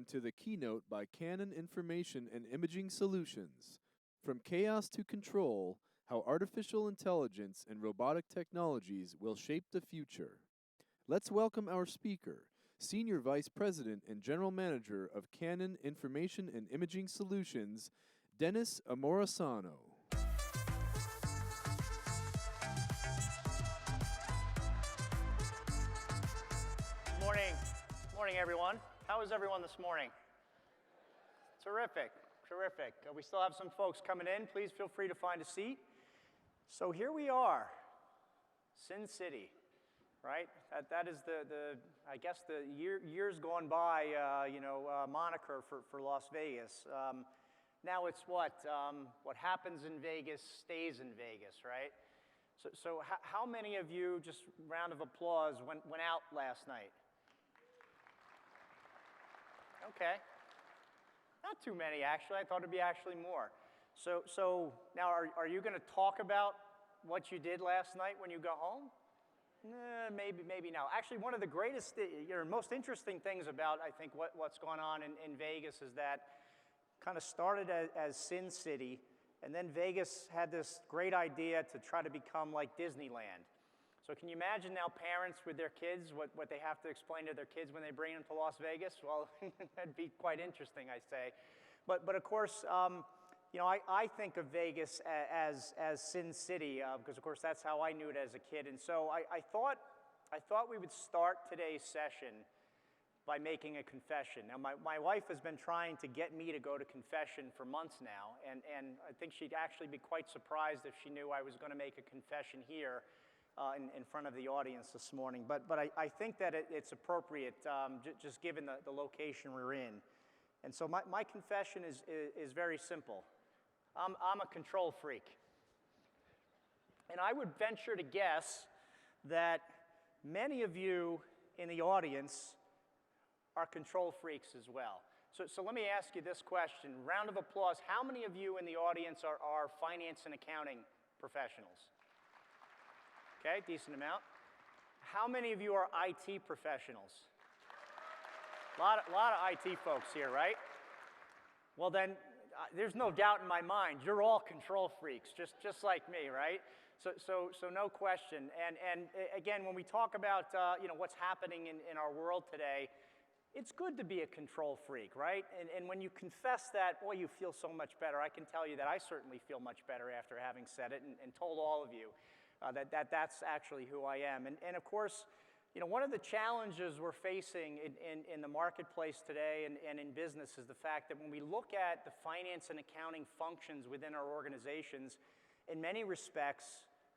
Welcome to the keynote by Canon Information and Imaging Solutions. From chaos to control, how artificial intelligence and robotic technologies will shape the future. Let's welcome our speaker, Senior Vice President and General Manager of Canon Information and Imaging Solutions, Dennis Amorosano. Good morning, everyone. How is everyone this morning? Terrific, terrific. We still have some folks coming in. Please feel free to find a seat. So here we are, Sin City, right? That is I guess the years gone by, moniker for Las Vegas. Now it's what happens in Vegas stays in Vegas, right? So how many of you, just round of applause, went out last night? Okay. Not too many, actually. I thought it'd be actually more. So now, are you going to talk about what you did last night when you go home? Maybe no. Actually, one of the greatest, most interesting things about, I think, what's going on in Vegas is that kind of started as Sin City, and then Vegas had this great idea to try to become like Disneyland. So can you imagine now parents with their kids, what they have to explain to their kids when they bring them to Las Vegas? Well, that'd be quite interesting, I say. But of course, I think of Vegas as Sin City, because of course that's how I knew it as a kid. And so I thought we would start today's session by making a confession. Now, my wife has been trying to get me to go to confession for months now, and I think she'd actually be quite surprised if she knew I was going to make a confession here in front of the audience this morning. But I think that it's appropriate, just given the location we're in. And so my confession is very simple. I'm a control freak. And I would venture to guess that many of you in the audience are control freaks as well. So let me ask you this question. Round of applause. How many of you in the audience are finance and accounting professionals? Okay, decent amount. How many of you are IT professionals? A lot of IT folks here, right? Well then, there's no doubt in my mind, you're all control freaks, just like me, right? So no question. And again, when we talk about what's happening in our world today, it's good to be a control freak, right? And when you confess that, boy, you feel so much better. I can tell you that I certainly feel much better after having said it and told all of you that's actually who I am. And of course, one of the challenges we're facing in the marketplace today and in business is the fact that when we look at the finance and accounting functions within our organizations, in many respects,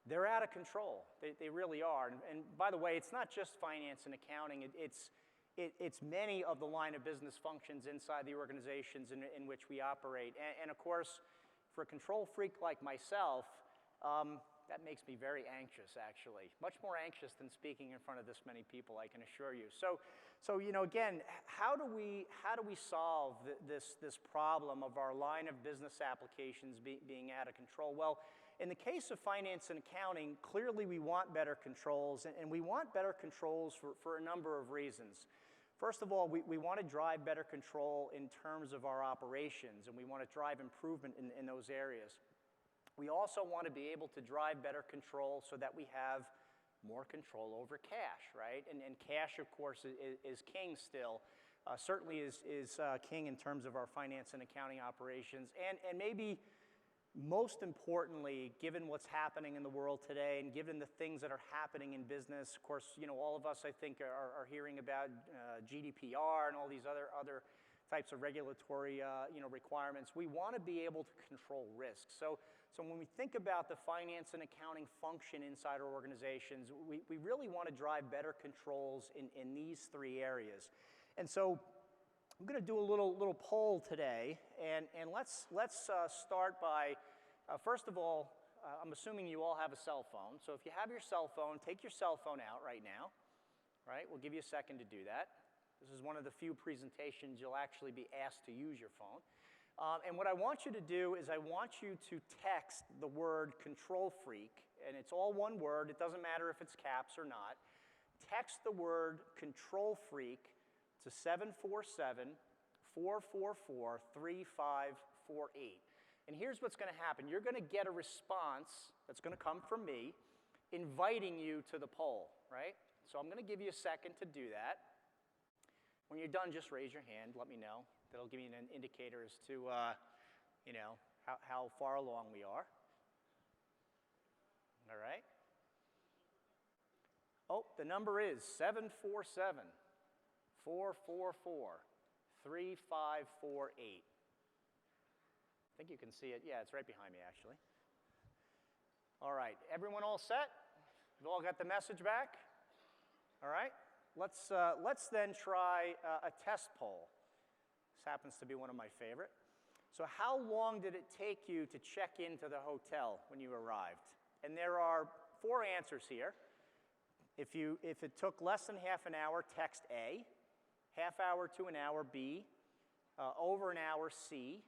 they're out of control. They really are. And by the way, it's not just finance and accounting. It's many of the line of business functions inside the organizations in which we operate. And of course, for a control freak like myself, that makes me very anxious, actually. Much more anxious than speaking in front of this many people, I can assure you. So again, how do we solve this problem of our line of business applications being out of control? Well, in the case of finance and accounting, clearly we want better controls, and we want better controls for a number of reasons. First of all, we want to drive better control in terms of our operations, and we want to drive improvement in those areas. We also want to be able to drive better control so that we have more control over cash, right? And cash, of course, is king still. Certainly is king in terms of our finance and accounting operations. And maybe most importantly, given what's happening in the world today and given the things that are happening in business, of course, all of us, I think, are hearing about GDPR and all these other types of regulatory requirements. We want to be able to control risk. So when we think about the finance and accounting function inside our organizations, we really want to drive better controls in these three areas. And so I'm going to do a little poll today, and let's start by, first of all, I'm assuming you all have a cell phone. So if you have your cell phone, take your cell phone out right now. Right? We'll give you a second to do that. This is one of the few presentations you'll actually be asked to use your phone. And what I want you to do is I want you to text the word control freak, and it's all one word. It doesn't matter if it's caps or not. Text the word control freak to 747 444-3548. And here's what's going to happen. You're going to get a response that's going to come from me inviting you to the poll, right? So I'm going to give you a second to do that. When you're done, just raise your hand. Let me know. That'll give you an indicator as to, how far along we are. All right. Oh, the number is 747-444-3548. I think you can see it. Yeah, it's right behind me, actually. All right, everyone all set? You've all got the message back? All right, let's then try a test poll. This happens to be one of my favorite. So how long did it take you to check into the hotel when you arrived? And there are 4 answers here. If it took less than half an hour, text A. Half hour to an hour, B. Over an hour, C.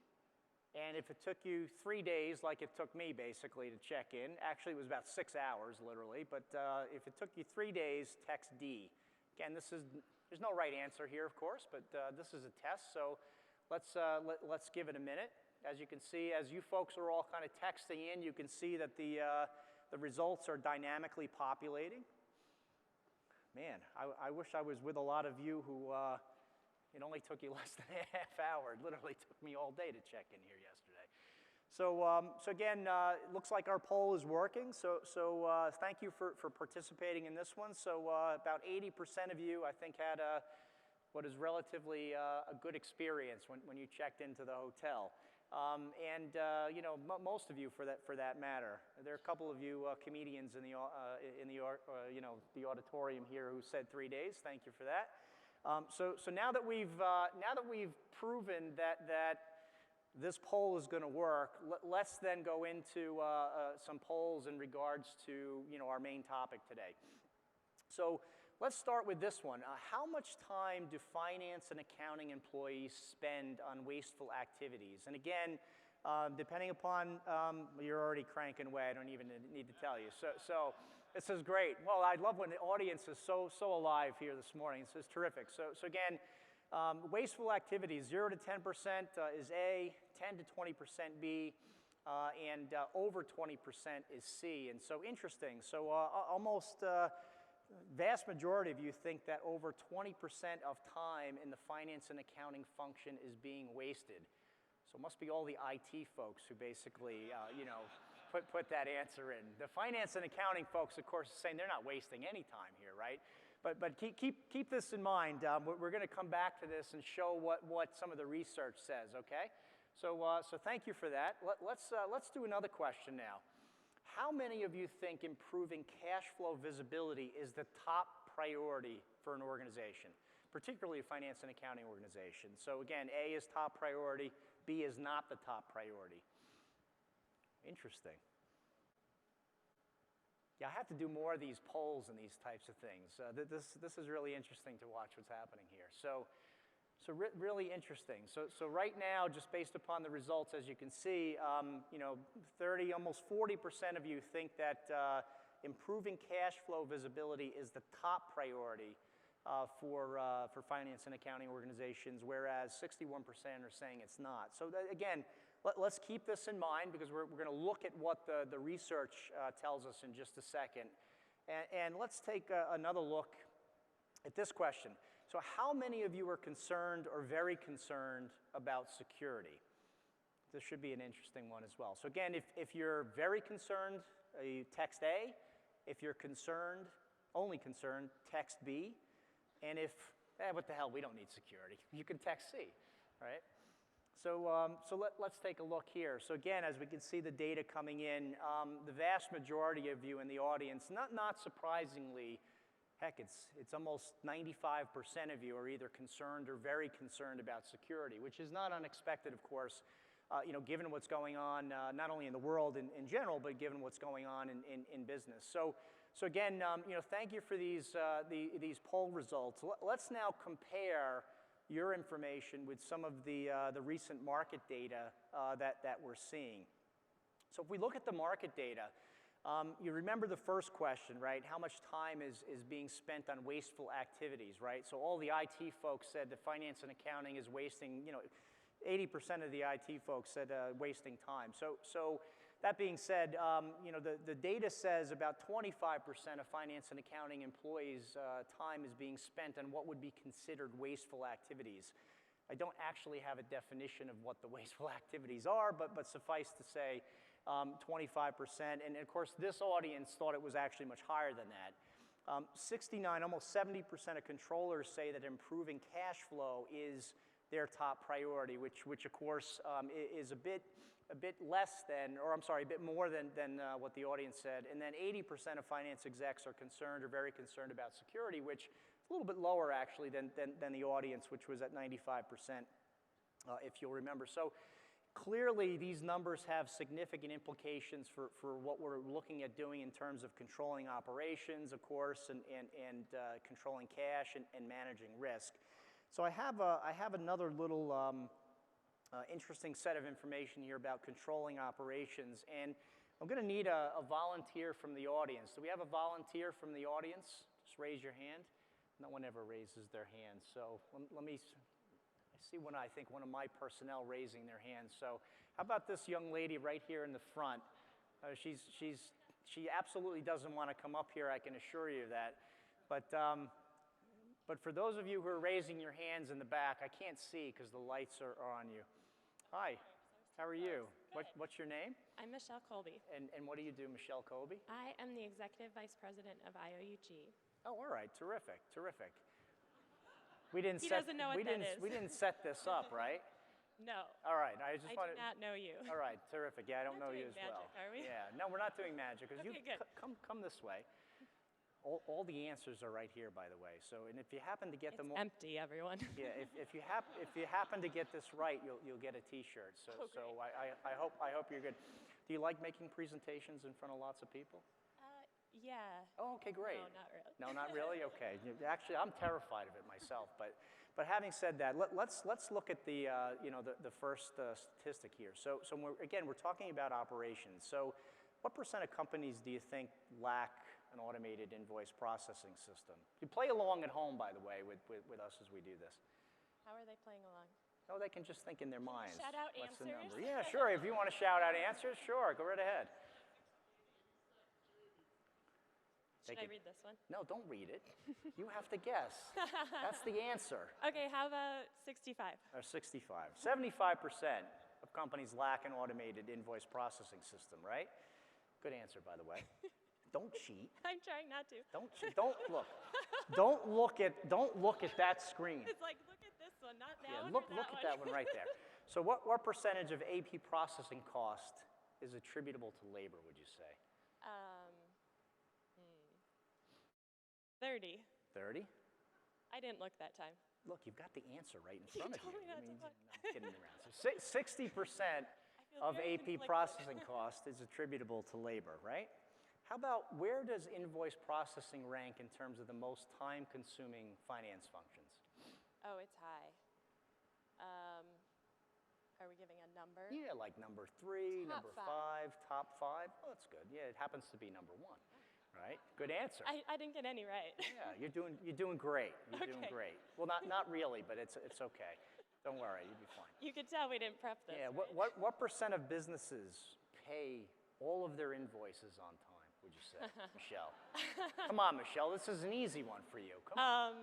And if it took you 3 days, like it took me basically to check in, actually it was about 6 hours literally, but if it took you 3 days, text D. Again, there's no right answer here, of course, but this is a test, so let's give it a minute. As you can see, as you folks are all kind of texting in, you can see that the results are dynamically populating. Man, I wish I was with a lot of you who it only took you less than a half hour. It literally took me all day to check in here yesterday. So again, it looks like our poll is working. So thank you for participating in this one. So about 80% of you, I think, had what is relatively a good experience when you checked into the hotel. Most of you, for that matter. There are a couple of you comedians in the auditorium here who said 3 days. Thank you for that. So now that we've proven that this poll is going to work, let's then go into some polls in regards to our main topic today. So let's start with this one. How much time do finance and accounting employees spend on wasteful activities? And again, depending upon, you're already cranking away, I don't even need to tell you. So this is great. Well, I love when the audience is so alive here this morning. This is terrific. So again, wasteful activities, 0 to 10% is A, 10 to 20% B, and over 20% is C. And so interesting. So almost vast majority of you think that over 20% of time in the finance and accounting function is being wasted. So it must be all the IT folks who basically, put that answer in. The finance and accounting folks, of course, are saying they're not wasting any time here, right? But keep this in mind. We're going to come back to this and show what some of the research says. Okay? So thank you for that. Let's do another question now. How many of you think improving cash flow visibility is the top priority for an organization, particularly a finance and accounting organization? So again, A is top priority, B is not the top priority. Interesting. Yeah, I have to do more of these polls and these types of things. This is really interesting to watch what's happening here. So really interesting. So right now, just based upon the results, as you can see, 30, almost 40% of you think that improving cash flow visibility is the top priority for finance and accounting organizations, whereas 61% are saying it's not. So again, let's keep this in mind because we're going to look at what the research tells us in just a second. And let's take another look at this question. So how many of you are concerned or very concerned about security? This should be an interesting one as well. So again, if you're very concerned, you text A. If you're concerned, only concerned, text B. And if, what the hell, we don't need security, you can text C, right? So let's take a look here. So again, as we can see the data coming in, the vast majority of you in the audience, not surprisingly, heck, it's almost 95% of you are either concerned or very concerned about security, which is not unexpected, of course, given what's going on, not only in the world in general, but given what's going on in business. So again, thank you for these poll results. Let's now compare your information with some of the recent market data that we're seeing. So if we look at the market data, You remember the first question, right? How much time is being spent on wasteful activities, right? So all the IT folks said that finance and accounting is wasting, 80% of the IT folks said wasting time. So that being said, the data says about 25% of finance and accounting employees' time is being spent on what would be considered wasteful activities. I don't actually have a definition of what the wasteful activities are, but suffice to say, 25%. And of course, this audience thought it was actually much higher than that. 69, almost 70% of controllers say that improving cash flow is their top priority, which of course is a bit less than, or I'm sorry, a bit more than what the audience said. And then 80% of finance execs are concerned or very concerned about security, which is a little bit lower actually than the audience, which was at 95%, if you'll remember. So clearly these numbers have significant implications for what we're looking at doing in terms of controlling operations, of course, and controlling cash and managing risk. So I have another little interesting set of information here about controlling operations, and I'm going to need a volunteer from the audience. Do we have a volunteer from the audience? Just raise your hand. No one ever raises their hand, so let me. I see I think one of my personnel raising their hands. So how about this young lady right here in the front? She absolutely doesn't want to come up here. I can assure you of that, But for those of you who are raising your hands in the back, I can't see because the lights are on you. Hi, how are you? What's your name? I'm Michelle Colby. And what do you do, Michelle Colby? I am the Executive Vice President of IOUG. Oh, all right, terrific, terrific. We didn't He doesn't know what that is. We didn't set this up, right? No. All right, I do not know you. All right, terrific. Yeah, I don't know you as well. Magic, are we? Yeah, no, we're not doing magic. Okay, good. Come this way. All the answers are right here, by the way. So, and if you happen to get them, empty, everyone. Yeah, if you happen to get this right, you'll get a T-shirt. So, okay. So I hope you're good. Do you like making presentations in front of lots of people? Yeah. Oh, okay, great. No, not really. No, not really. Okay. Actually, I'm terrified of it myself. But having said that, let's look at the the first statistic here. So we're talking about operations. So, what % of companies do you think lack an automated invoice processing system? You play along at home, by the way, with us as we do this. How are they playing along? Oh, they can just think in their minds. Shout out What's answers? the number? Yeah, sure. If you want to shout out answers, sure. Go right ahead. Should I read this one? No, don't read it. You have to guess. That's the answer. Okay, how about 65? Or 65. 75% of companies lack an automated invoice processing system, right? Good answer, by the way. Don't cheat. I'm trying not to. Don't cheat. Don't look. Don't look at that screen. It's like, look at this one, not that one. Look at that one right there. So what percentage of AP processing cost is attributable to labor, would you say? 30. 30? I didn't look that time. Look, you've got the answer right in front of you. You told me not to look. No, I'm kidding around. So 60% of AP processing cost is attributable to labor, right? How about where does invoice processing rank in terms of the most time-consuming finance functions? Oh, it's high. Are we giving a number? Yeah, like number 3, Top number 5, top 5. Oh, that's good. Yeah, it happens to be number 1. Right? Good answer. I didn't get any right. Yeah, you're doing great. You're doing great. Well, not really, but it's okay. Don't worry, you'll be fine. You could tell we didn't prep this. Yeah. Right? What % of businesses pay all of their invoices on time? Would you say, Michelle? Come on, Michelle. This is an easy one for you. Come on.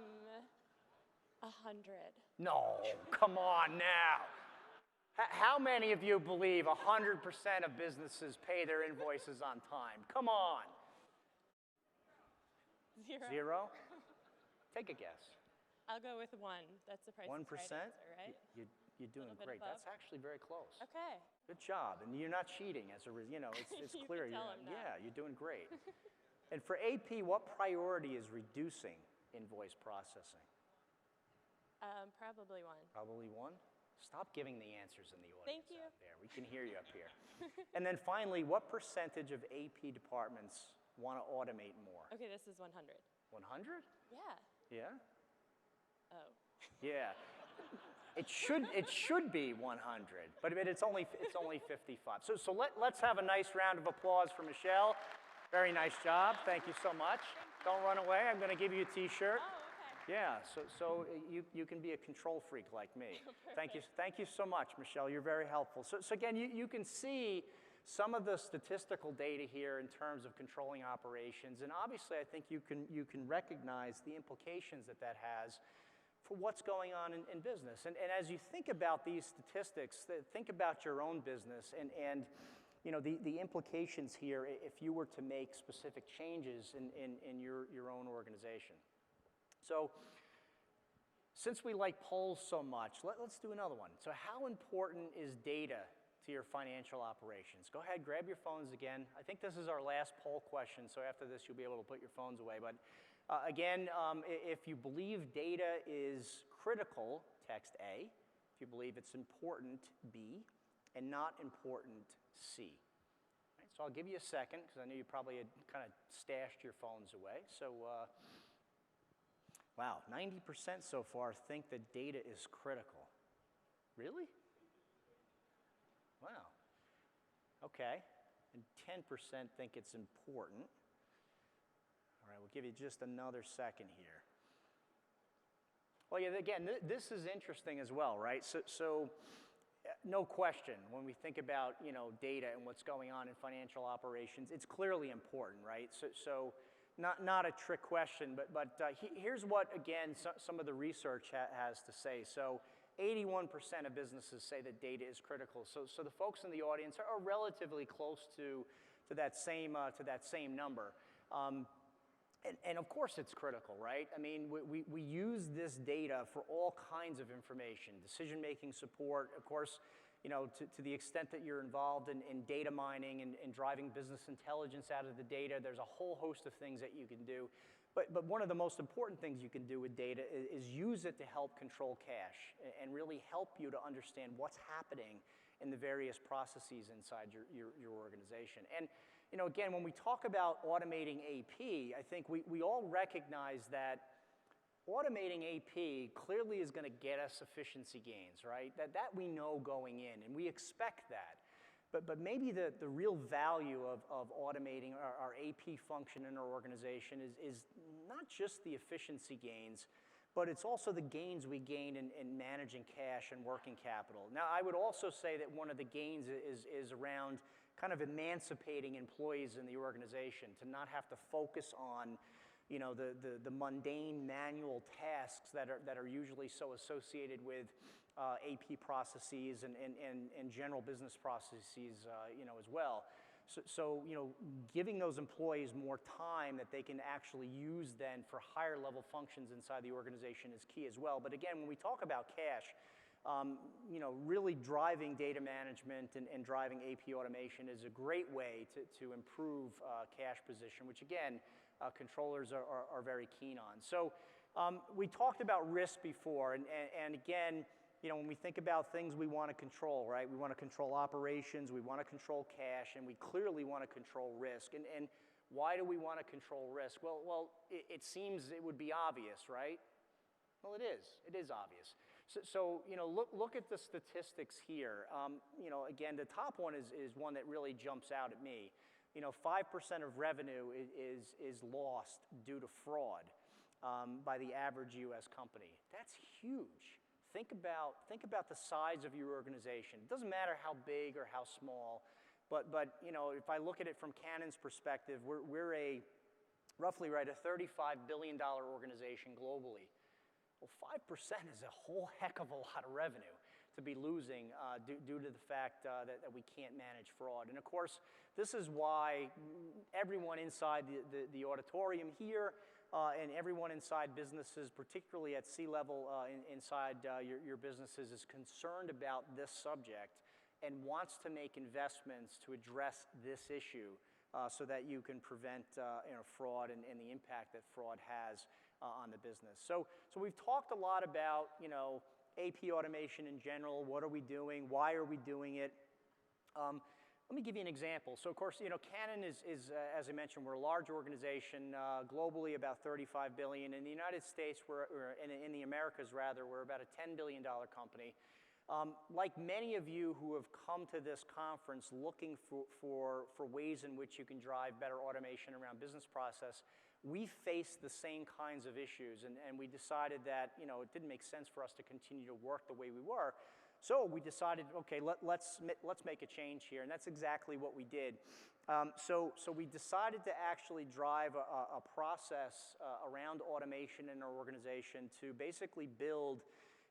100. No, come on now. How many of you believe 100% of businesses pay their invoices on time? Come on. 0. 0? Take a guess. I'll go with 1. That's the price. 1%? Right answer, right? You're doing great. above. That's actually very close. Okay. Good job. And you're not cheating. It's You clear. can tell I'm not. Yeah, you're doing great. And for AP, what priority is reducing invoice processing? Probably 1. Probably 1? Stop giving the answers in the audience. Thank you. Out there. We can hear you up here. And then finally, what percentage of AP departments want to automate more? Okay, this is 100. 100? Yeah. Yeah? Oh. Yeah. It should be 100, but it's only 55. So let's have a nice round of applause for Michelle. Very nice job. Thank you so much. Don't run away. I'm going to give you a T-shirt. Oh, okay. Yeah, so you can be a control freak like me. Thank you so much, Michelle. You're very helpful. So again, you can see some of the statistical data here in terms of controlling operations, and obviously I think you can recognize the implications that has for what's going on in business. And as you think about these statistics, think about your own business and you know, the implications here if you were to make specific changes in your own organization. So since we like polls so much, let's do another one. So how important is data to your financial operations? Go ahead, grab your phones again. I think this is our last poll question, so after this you'll be able to put your phones away. But again, if you believe data is critical, text A. If you believe it's important, B. And not important, C. Right, so I'll give you a second, because I know you probably had kind of stashed your phones away. So, wow, 90% so far think that data is critical. Really? Wow. Okay. And 10% think it's important. All right, we'll give you just another second here. Well, yeah, again, this is interesting as well, right? So no question, when we think about, you know, data and what's going on in financial operations, it's clearly important, right? So not a trick question, but here's what, again, some of the research has to say. So 81% of businesses say that data is critical. So the folks in the audience are relatively close to that same number. And of course it's critical, right? I mean, we use this data for all kinds of information, decision-making support, of course, you know, to the extent that you're involved in data mining and driving business intelligence out of the data, there's a whole host of things that you can do. But one of the most important things you can do with data is use it to help control cash and really help you to understand what's happening in the various processes inside your organization. And you know, again, when we talk about automating AP, I think we all recognize that automating AP clearly is going to get us efficiency gains, right? That we know going in, and we expect that. But maybe the real value of automating our AP function in our organization is not just the efficiency gains, but it's also the gains we gain in managing cash and working capital. Now, I would also say that one of the gains is around kind of emancipating employees in the organization to not have to focus on, you know, the mundane manual tasks that are usually so associated with AP processes and general business processes, you know, as well. So, you know, giving those employees more time that they can actually use then for higher level functions inside the organization is key as well. But again, when we talk about cash, you know, really driving data management and driving AP automation is a great way to improve cash position, which again, controllers are very keen on. So we talked about risk before, and again, you know, when we think about things we want to control, right? We want to control operations, we want to control cash, and we clearly want to control risk. And why do we want to control risk? Well, it seems it would be obvious, right? Well, it is. It is obvious. So you know, look at the statistics here. You know, again, the top one is one that really jumps out at me. You know, 5% of revenue is lost due to fraud by the average U.S. company. That's huge. Think about the size of your organization. It doesn't matter how big or how small, but you know, if I look at it from Canon's perspective, we're roughly a $35 billion organization globally. Well, 5% is a whole heck of a lot of revenue to be losing due to the fact that we can't manage fraud. And of course, this is why everyone inside the auditorium here and everyone inside businesses, particularly at C-level inside your businesses, is concerned about this subject and wants to make investments to address this issue so that you can prevent you know, fraud and the impact that fraud has on the business. So we've talked a lot about, you know, AP automation in general. What are we doing? Why are we doing it? Let me give you an example. So of course, you know, Canon is as I mentioned, we're a large organization, globally about $35 billion. In the United States, in the Americas rather, we're about a $10 billion company. Like many of you who have come to this conference looking for ways in which you can drive better automation around business process, we faced the same kinds of issues, and we decided that it didn't make sense for us to continue to work the way we were. So we decided, okay, let's make a change here, and that's exactly what we did. So we decided to actually drive a process around automation in our organization to basically build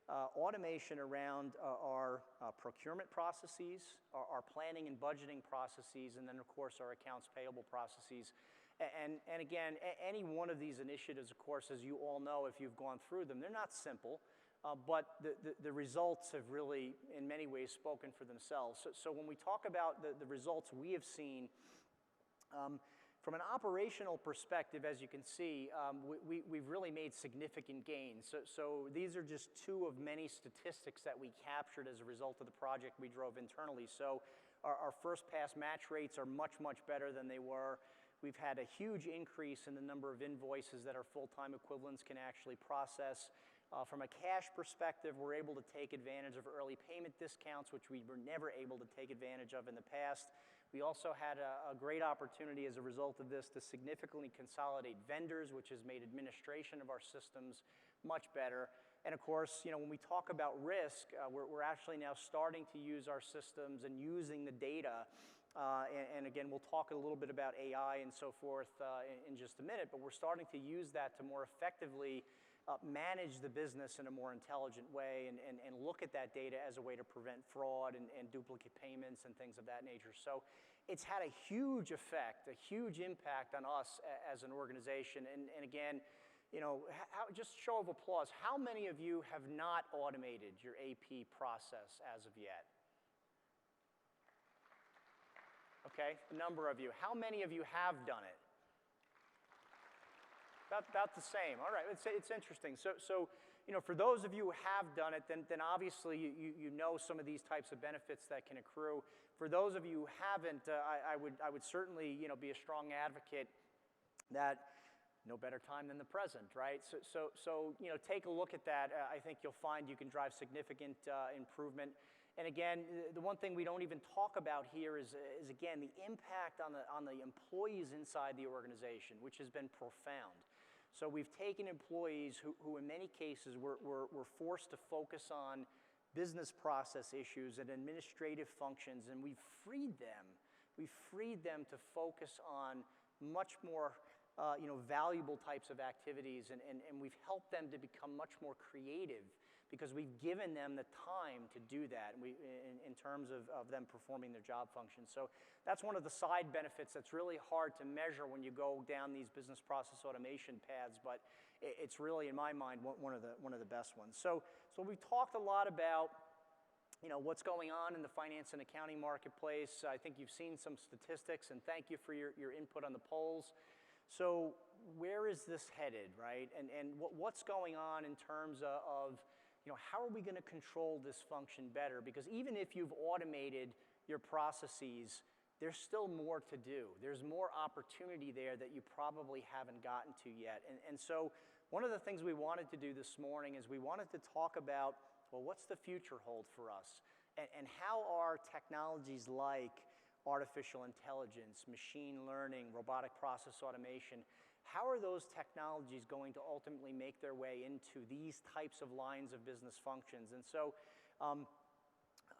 automation around our procurement processes, our planning and budgeting processes, and then, of course, our accounts payable processes. And again, any one of these initiatives, of course, as you all know, if you've gone through them, they're not simple, but the results have really, in many ways, spoken for themselves. So when we talk about the results we have seen, from an operational perspective, as you can see, we've really made significant gains. So these are just two of many statistics that we captured as a result of the project we drove internally. So our first pass match rates are much, much better than they were. We've had a huge increase in the number of invoices that our full-time equivalents can actually process. From a cash perspective, we're able to take advantage of early payment discounts, which we were never able to take advantage of in the past. We also had a great opportunity as a result of this to significantly consolidate vendors, which has made administration of our systems much better. And of course, when we talk about risk, we're actually now starting to use our systems and using the data. And again, we'll talk a little bit about AI and so forth in just a minute, but we're starting to use that to more effectively manage the business in a more intelligent way and look at that data as a way to prevent fraud and duplicate payments and things of that nature. So it's had a huge effect, a huge impact on us as an organization. And again, just show of applause, how many of you have not automated your AP process as of yet? Okay, a number of you. How many of you have done it? About the same. All right, it's interesting. So for those of you who have done it, then obviously you know some of these types of benefits that can accrue. For those of you who haven't, I would certainly be a strong advocate that no better time than the present, right? So take a look at that. I think you'll find you can drive significant improvement. And again, the one thing we don't even talk about here is again the impact on the employees inside the organization, which has been profound. So we've taken employees who in many cases were forced to focus on business process issues and administrative functions, and we've freed them. We've freed them to focus on much more valuable types of activities, and we've helped them to become much more creative because we've given them the time to do that in terms of them performing their job functions. So that's one of the side benefits that's really hard to measure when you go down these business process automation paths, but it's really, in my mind, one of the best ones. So we've talked a lot about what's going on in the finance and accounting marketplace. I think you've seen some statistics, and thank you for your input on the polls. So where is this headed, right? And what's going on in terms of how are we going to control this function better? Because even if you've automated your processes, there's still more to do. There's more opportunity there that you probably haven't gotten to yet. And so one of the things we wanted to do this morning is we wanted to talk about, well, what's the future hold for us? And how are technologies like artificial intelligence, machine learning, robotic process automation, how are those technologies going to ultimately make their way into these types of lines of business functions? And so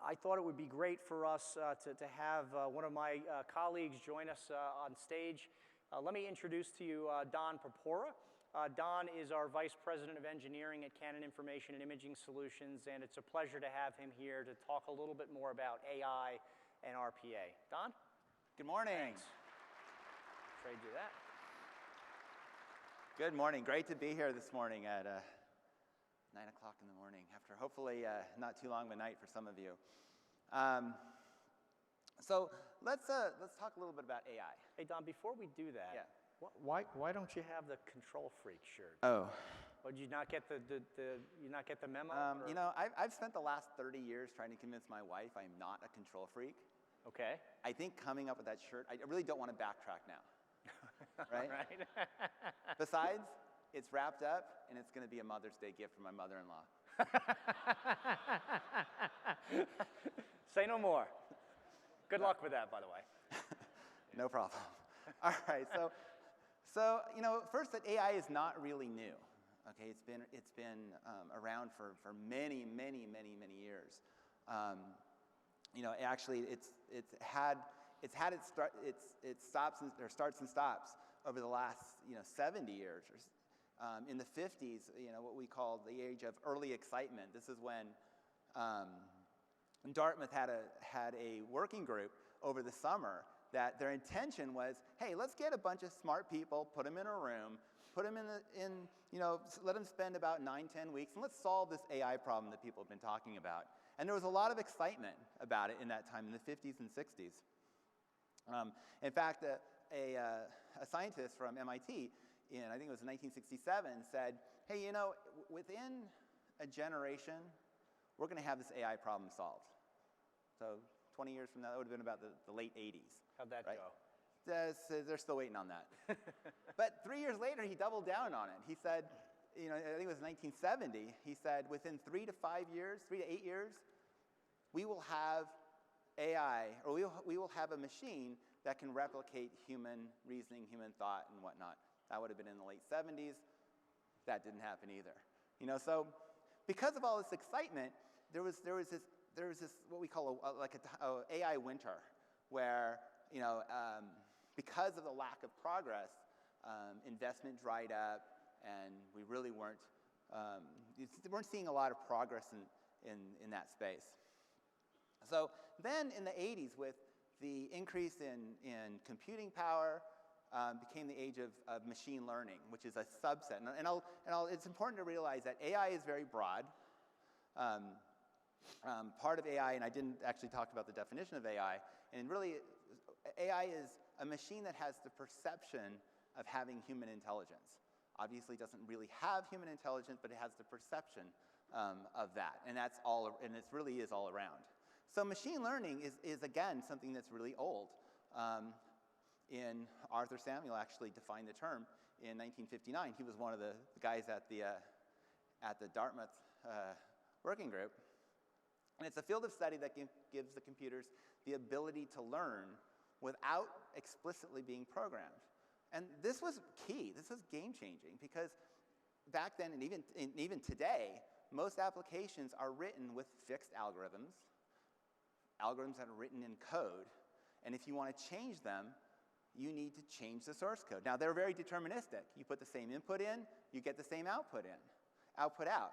I thought it would be great for us to have one of my colleagues join us on stage. Let me introduce to you Don Purpura. Don is our Vice President of Engineering at Canon Information and Imaging Solutions, and it's a pleasure to have him here to talk a little bit more about AI and RPA. Don? Good morning. Thanks. Trade you that. Good morning. Great to be here this morning at 9 o'clock in the morning after hopefully not too long of a night for some of you. So let's talk a little bit about AI. Hey, Don, before we do that, Yeah. Why don't you have the Control Freak shirt? Oh. Or did you not get the memo? I've spent the last 30 years trying to convince my wife I'm not a control freak. Okay. I think coming up with that shirt, I really don't want to backtrack now. Right? Right. Besides, it's wrapped up, and it's going to be a Mother's Day gift from my mother-in-law. Say no more. Good luck with that, by the way. No problem. All right, so first that AI is not really new. Okay, it's been around for many years. Actually, it's had its starts and stops over the last 70 years. In the 50s, what we call the age of early excitement. This is when Dartmouth had a working group over the summer that their intention was, hey, let's get a bunch of smart people, put them in a room, put them let them spend about 9-10 weeks, and let's solve this AI problem that people have been talking about. And there was a lot of excitement about it in that time, in the 50s and 60s. In fact, a scientist from MIT, I think it was 1967, said, hey, within a generation, we're going to have this AI problem solved. So 20 years from now, that would have been about the late 80s. How'd that right? go? They're still waiting on that. But 3 years later, he doubled down on it. He said, I think it was 1970, he said, within 3 to 8 years, we will have AI, or we will have a machine that can replicate human reasoning, human thought, and whatnot. That would have been in the late 70s. That didn't happen either. So because of all this excitement, there was this what we call a AI winter, where because of the lack of progress, investment dried up, and we really weren't seeing a lot of progress in that space. So then in the 80s, with the increase in computing power, became the age of machine learning, which is a subset. It's important to realize that AI is very broad. Part of AI, and I didn't actually talk about the definition of AI, and really AI is a machine that has the perception of having human intelligence. Obviously doesn't really have human intelligence, but it has the perception of that, and it really is all around. So machine learning is again something that's really old. Arthur Samuel actually defined the term in 1959. He was one of the guys at the Dartmouth working group. And it's a field of study that gives the computers the ability to learn without explicitly being programmed. And this was key. This was game-changing, because back then, and even today, most applications are written with fixed algorithms that are written in code. And if you want to change them, you need to change the source code. Now, they're very deterministic. You put the same input in, you get the same output out.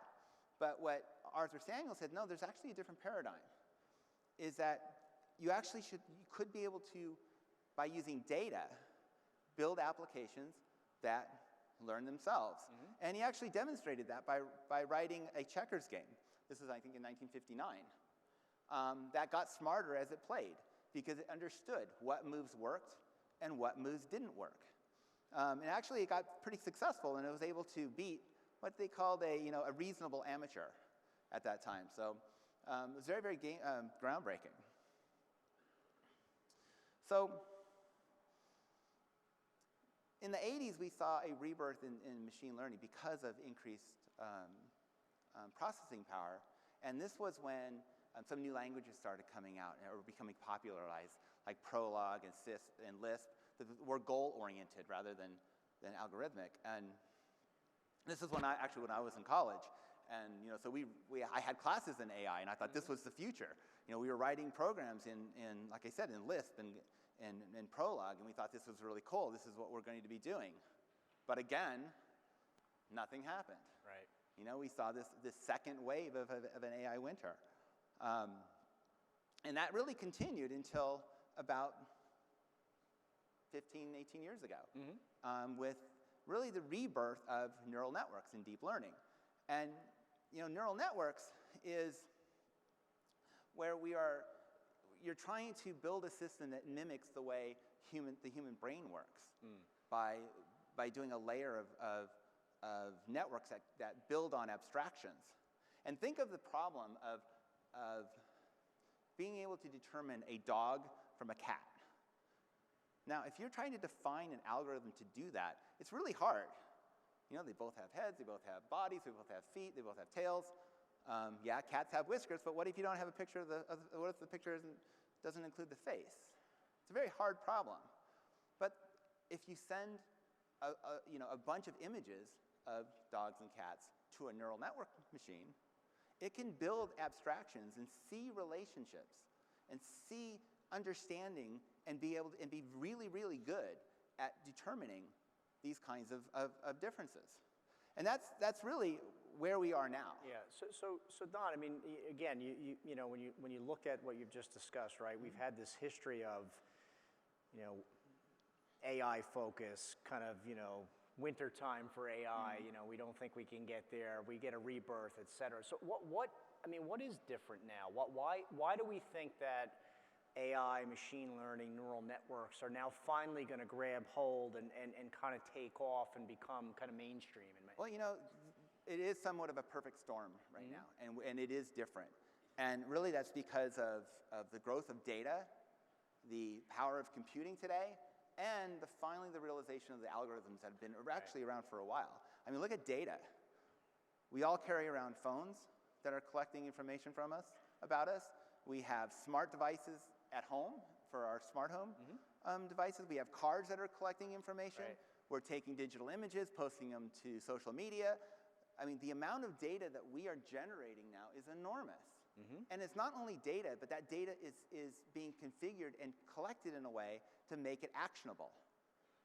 But what Arthur Samuel said, no, there's actually a different paradigm, is that you could be able to, by using data, build applications that learn themselves. Mm-hmm. And he actually demonstrated that by writing a checkers game. This is, I think, in 1959. That got smarter as it played, because it understood what moves worked and what moves didn't work. And actually, it got pretty successful, and it was able to beat what they called a reasonable amateur at that time. So it was very, very groundbreaking. So in the 80s, we saw a rebirth in machine learning because of increased processing power. And this was when some new languages started coming out or becoming popularized, like Prolog and Lisp, that were goal-oriented rather than algorithmic. And this is when I was in college. And so I had classes in AI, and I thought this was the future. We were writing programs in like I said, in Lisp and Prolog, and we thought this was really cool. This is what we're going to be doing. But again, nothing happened. Right. We saw this second wave of an AI winter. And that really continued until about 15, 18 years ago, mm-hmm. With really the rebirth of neural networks and deep learning. And neural networks is where you're trying to build a system that mimics the way the human brain works by doing a layer of networks that build on abstractions. And think of the problem of being able to determine a dog from a cat. Now, if you're trying to define an algorithm to do that, it's really hard. They both have heads, they both have bodies, they both have feet, they both have tails. Yeah, cats have whiskers, but what if you don't have a picture what if the picture doesn't include the face? It's a very hard problem. But if you send a bunch of images of dogs and cats to a neural network machine, it can build abstractions and see relationships and see understanding and be really, really good at determining these kinds of differences. And that's really where we are now. Yeah. So Don, I mean, again, you know, when you look at what you've just discussed, right? We've had this history of, AI focus, kind of, winter time for AI. We don't think we can get there. We get a rebirth, et cetera. So what is different now? Why do we think that AI, machine learning, neural networks are now finally going to grab hold and kind of take off and become kind of mainstream? Well, it is somewhat of a perfect storm right now, and it is different. And really that's because of the growth of data, the power of computing today, and finally the realization of the algorithms that have been actually around for a while. I mean, look at data. We all carry around phones that are collecting information from us, about us. We have smart devices at home for our smart home devices. We have cars that are collecting information. Right. We're taking digital images, posting them to social media. I mean, the amount of data that we are generating now is enormous. And it's not only data, but that data is being configured and collected in a way to make it actionable.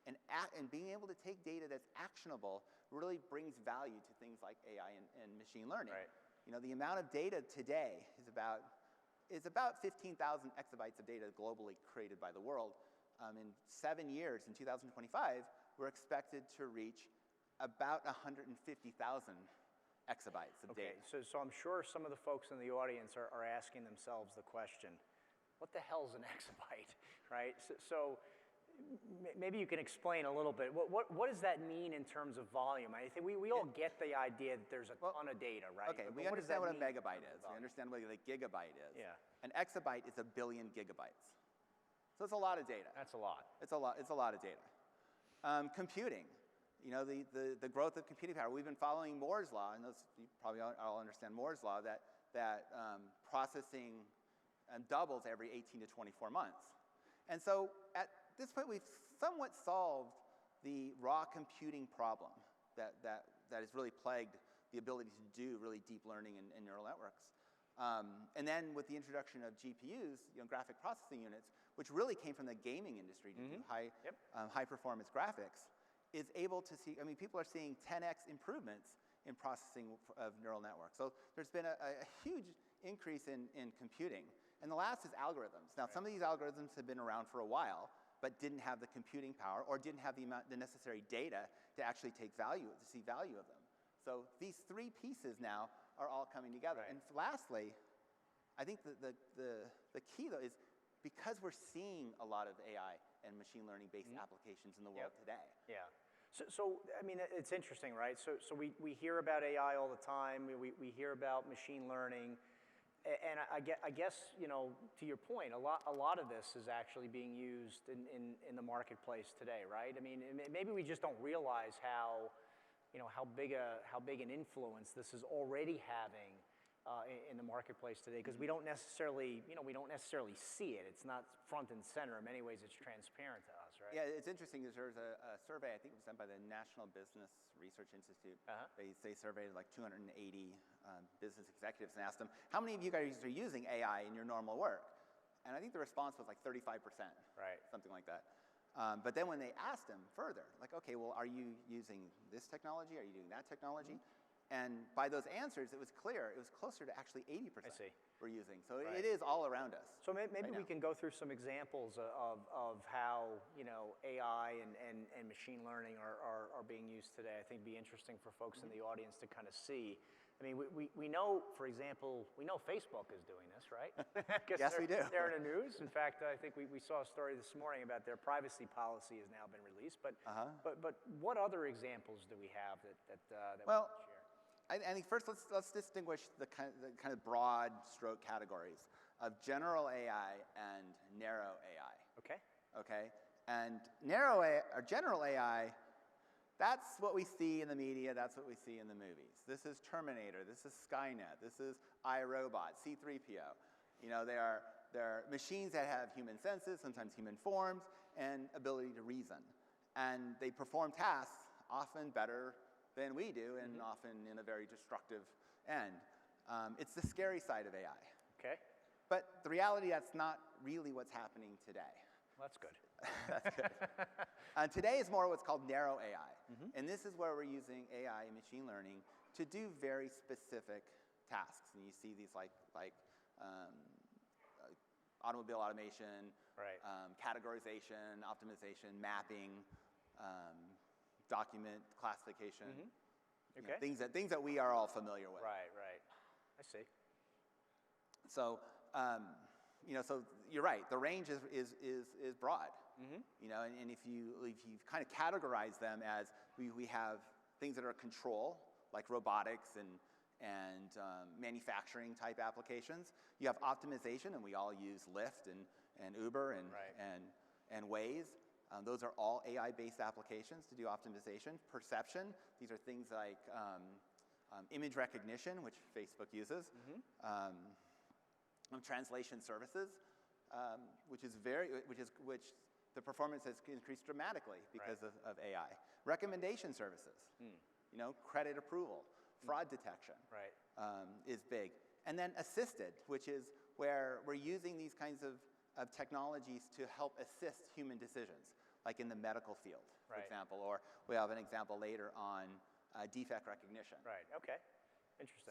And being able to take data that's actionable really brings value to things like AI and machine learning. Right. The amount of data today is about 15,000 exabytes of data globally created by the world. In 7 years, in 2025, we're expected to reach about 150,000 exabytes of data. So I'm sure some of the folks in the audience are asking themselves the question, what the hell's an exabyte, right? So maybe you can explain a little bit. What does that mean in terms of volume? I think we all get the idea that there's a ton of data, right? Okay, But we what does understand that what a mean in megabyte terms is. of We volume? understand what a gigabyte is. Yeah. An exabyte is 1 billion gigabytes. So it's a lot of data. That's a lot. It's a lot of data. Computing. The growth of computing power. We've been following Moore's law, and you probably all understand Moore's law, that processing doubles every 18 to 24 months. And so at this point, we've somewhat solved the raw computing problem that has really plagued the ability to do really deep learning in neural networks. And then with the introduction of GPUs, graphic processing units, which really came from the gaming industry to do high performance graphics, is able to see, people are seeing 10x improvements in processing of neural networks. So there's been a huge increase in computing. And the last is algorithms. Now, some of these algorithms have been around for a while, but didn't have the computing power or didn't have the necessary data to actually see value of them. So these three pieces now are all coming together. Right. And lastly, I think the key, though, is because we're seeing a lot of AI and machine learning-based applications in the world today. Yeah. So it's interesting, right? So we hear about AI all the time. We hear about machine learning. And I guess, to your point, a lot of this is actually being used in the marketplace today, right? Maybe we just don't realize how big an influence this is already having in the marketplace today, because we don't necessarily see it. It's not front and center. In many ways, it's transparent to us, right? Yeah, it's interesting because there's a survey, I think it was done by the National Business Research Institute. They surveyed like 280 business executives and asked them, how many of you guys are using AI in your normal work? And I think the response was like 35%, right? Something like that. But then when they asked them further, like, okay, well, are you using this technology? Are you doing that technology? And by those answers, it was clear. It was closer to actually 80% we're using. So it is all around us. So maybe we can go through some examples of how AI and machine learning are being used today. I think it'd be interesting for folks in the audience to kind of see. We know, for example, Facebook is doing this, right? Yes, we do. They're in the news. In fact, I think we saw a story this morning about their privacy policy has now been released. But what other examples do we have that we can share? I think first let's distinguish the kind of broad stroke categories of general AI and narrow AI. Okay. Okay, and general AI That's what we see in the media. That's what we see in the movies. This is Terminator. This is Skynet. This is iRobot, C-3PO. You know, they're machines that have human senses, sometimes human forms, and ability to reason. And they perform tasks often better than we do, and often in a very destructive end. It's the scary side of AI. Okay. But the reality, that's not really what's happening today. Well, that's good. That's good. Today is more what's called narrow AI. And this is where we're using AI and machine learning to do very specific tasks. And you see these like automobile automation, Right. Categorization, optimization, mapping, document classification. You know, Okay. things that we are all familiar with. Right, right. I see. So, you know, so you're right. The range is broad. You know, and if you kind of categorize them as we have things that are control, like robotics and manufacturing type applications. You have optimization, and we all use Lyft and Uber and Waze. Those are all AI-based applications to do optimization. Perception, these are things like image recognition, which Facebook uses. Translation services, which the performance has increased dramatically because of AI. Recommendation services, you know, credit approval, fraud detection, is big. And then assisted, which is where we're using these kinds of technologies to help assist human decisions, like in the medical field, for example, or we have an example later on defect recognition. Right, okay. Interesting.